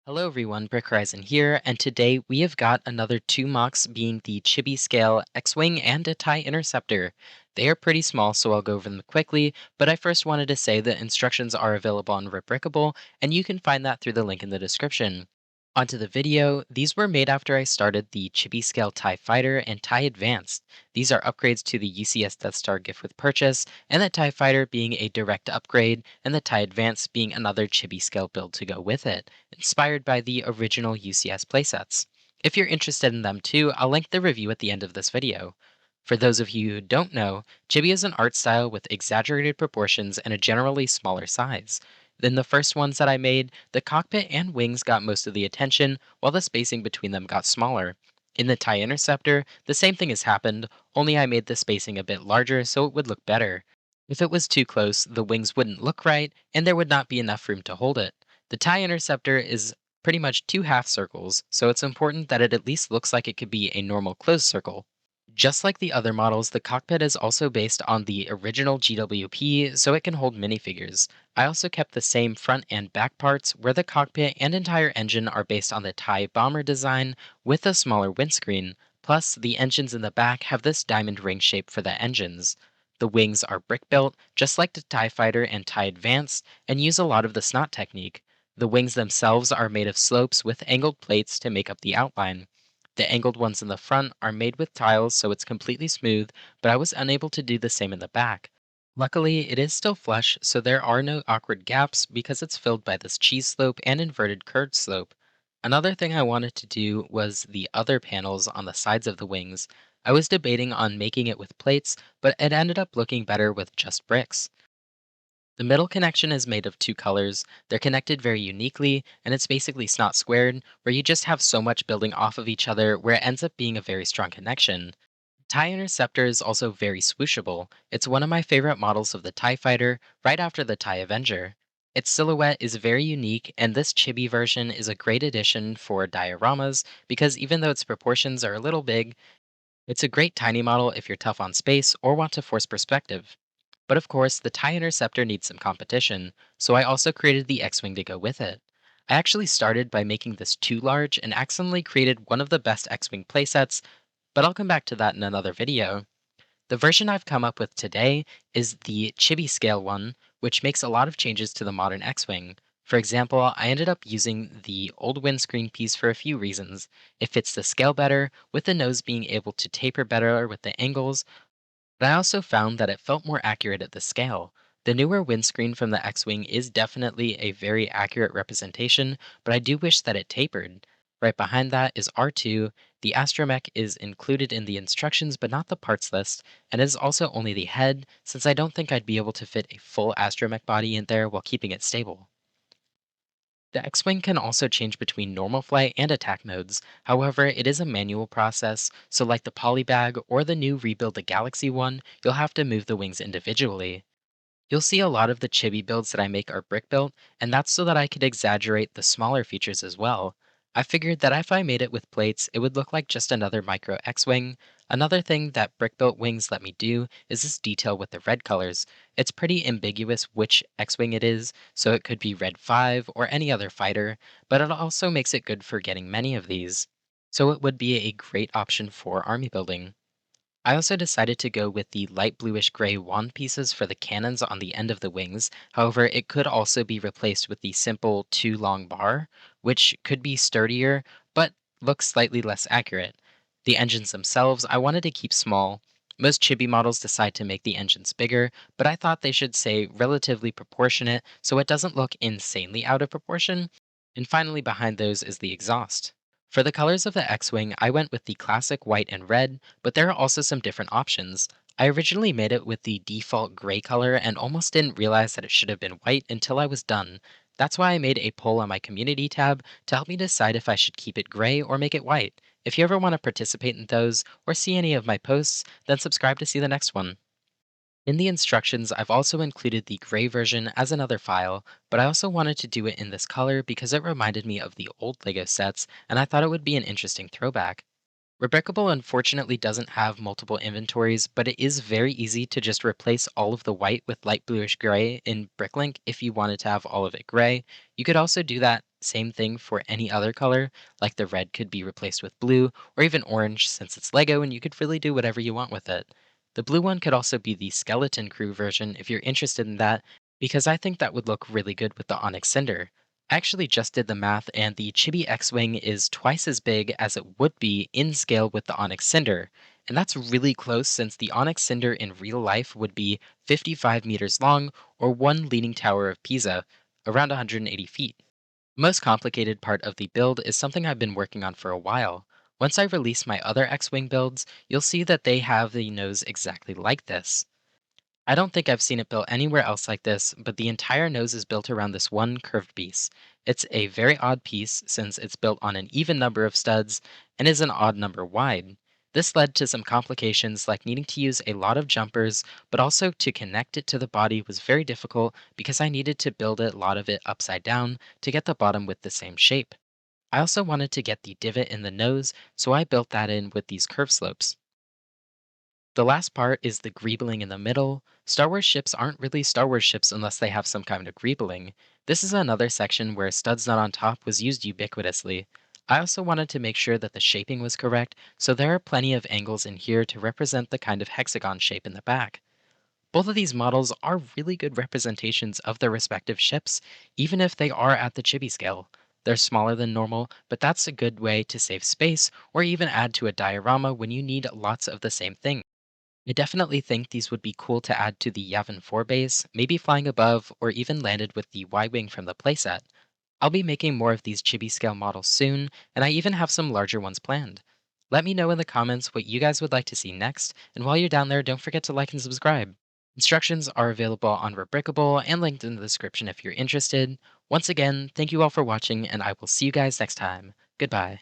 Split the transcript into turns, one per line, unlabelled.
Hello everyone, Brick Horizon here, and today we have got another two mocks being the Chibi Scale X-Wing and a TIE Interceptor. They are pretty small, so I'll go over them quickly, but I first wanted to say that instructions are available on Rebrickable, and you can find that through the link in the description. Onto the video, these were made after I started the Chibi Scale TIE Fighter and TIE Advanced. These are upgrades to the UCS Death Star gift with purchase, and the TIE Fighter being a direct upgrade, and the TIE Advanced being another Chibi Scale build to go with it inspired by the original UCS playsets. If you're interested in them too, I'll link the review at the end of this video. For those of you who don't know, Chibi is an art style with exaggerated proportions and a generally smaller size. In the first ones that I made, the cockpit and wings got most of the attention, while the spacing between them got smaller. In the TIE Interceptor, the same thing has happened, only I made the spacing a bit larger so it would look better. If it was too close, the wings wouldn't look right, and there would not be enough room to hold it. The TIE Interceptor is pretty much two half circles, so it's important that it at least looks like it could be a normal closed circle. Just like the other models, the cockpit is also based on the original GWP, so it can hold minifigures. I also kept the same front and back parts, where the cockpit and entire engine are based on the TIE bomber design with a smaller windscreen. Plus, the engines in the back have this diamond ring shape for the engines. The wings are brick built, just like the TIE Fighter and TIE Advance, and use a lot of the snot technique. The wings themselves are made of slopes with angled plates to make up the outline. The angled ones in the front are made with tiles so it's completely smooth, but I was unable to do the same in the back. Luckily, it is still flush, so there are no awkward gaps because it's filled by this cheese slope and inverted curved slope. Another thing I wanted to do was the other panels on the sides of the wings. I was debating on making it with plates, but it ended up looking better with just bricks. The middle connection is made of two colors. They're connected very uniquely, and it's basically snot squared, where you just have so much building off of each other where it ends up being a very strong connection. TIE Interceptor is also very swooshable. It's one of my favorite models of the TIE Fighter, right after the TIE Avenger. Its silhouette is very unique, and this chibi version is a great addition for dioramas because even though its proportions are a little big, it's a great tiny model if you're tough on space or want to force perspective. But of course, the TIE Interceptor needs some competition, so I also created the X-Wing to go with it. I actually started by making this too large and accidentally created one of the best X-Wing playsets, but I'll come back to that in another video. The version I've come up with today is the Chibi scale one, which makes a lot of changes to the modern X-Wing. For example, I ended up using the old windscreen piece for a few reasons. It fits the scale better, with the nose being able to taper better with the angles, but I also found that it felt more accurate at the scale. The newer windscreen from the X-Wing is definitely a very accurate representation, but I do wish that it tapered. Right behind that is R2. The astromech is included in the instructions but not the parts list, and it is also only the head, since I don't think I'd be able to fit a full astromech body in there while keeping it stable. The X-Wing can also change between normal flight and attack modes. However, it is a manual process, so like the Polybag or the new Rebuild the Galaxy one, you'll have to move the wings individually. You'll see a lot of the chibi builds that I make are brick built, and that's so that I could exaggerate the smaller features as well. I figured that if I made it with plates, it would look like just another micro X-Wing. Another thing that brick built wings let me do is this detail with the red colors. It's pretty ambiguous which X-Wing it is, so it could be Red 5 or any other fighter, but it also makes it good for getting many of these. So it would be a great option for army building. I also decided to go with the light bluish gray wand pieces for the cannons on the end of the wings. However, it could also be replaced with the simple two long bar, which could be sturdier but looks slightly less accurate. The engines themselves I wanted to keep small. Most chibi models decide to make the engines bigger, but I thought they should say relatively proportionate so it doesn't look insanely out of proportion. And finally, behind those is the exhaust. For the colors of the X-Wing, I went with the classic white and red, but there are also some different options. I originally made it with the default gray color and almost didn't realize that it should have been white until I was done. That's why I made a poll on my community tab to help me decide if I should keep it gray or make it white. If you ever want to participate in those or see any of my posts, then subscribe to see the next one. In the instructions, I've also included the gray version as another file, but I also wanted to do it in this color because it reminded me of the old LEGO sets, and I thought it would be an interesting throwback. Rebreakable unfortunately doesn't have multiple inventories, but it is very easy to just replace all of the white with light bluish gray in Bricklink if you wanted to have all of it gray. You could also do that Same thing for any other color, like the red could be replaced with blue, or even orange since it's Lego and you could really do whatever you want with it. The blue one could also be the skeleton crew version if you're interested in that, because I think that would look really good with the Onyx Cinder. I actually just did the math, and the Chibi X Wing is twice as big as it would be in scale with the Onyx Cinder. And that's really close since the Onyx Cinder in real life would be 55 meters long, or one leaning tower of Pisa, around 180 feet. The most complicated part of the build is something I've been working on for a while. Once I release my other X Wing builds, you'll see that they have the nose exactly like this. I don't think I've seen it built anywhere else like this, but the entire nose is built around this one curved piece. It's a very odd piece since it's built on an even number of studs and is an odd number wide. This led to some complications like needing to use a lot of jumpers, but also to connect it to the body was very difficult because I needed to build a lot of it upside down to get the bottom with the same shape. I also wanted to get the divot in the nose, so I built that in with these curve slopes. The last part is the greebling in the middle. Star Wars ships aren't really Star Wars ships unless they have some kind of greebling. This is another section where studs not on top was used ubiquitously. I also wanted to make sure that the shaping was correct, so there are plenty of angles in here to represent the kind of hexagon shape in the back. Both of these models are really good representations of their respective ships, even if they are at the chibi scale. They're smaller than normal, but that's a good way to save space or even add to a diorama when you need lots of the same thing. I definitely think these would be cool to add to the Yavin 4 base, maybe flying above or even landed with the Y-Wing from the playset. I'll be making more of these chibi scale models soon, and I even have some larger ones planned. Let me know in the comments what you guys would like to see next, and while you're down there, don't forget to like and subscribe. Instructions are available on Rebrickable and linked in the description if you're interested. Once again, thank you all for watching, and I will see you guys next time. Goodbye.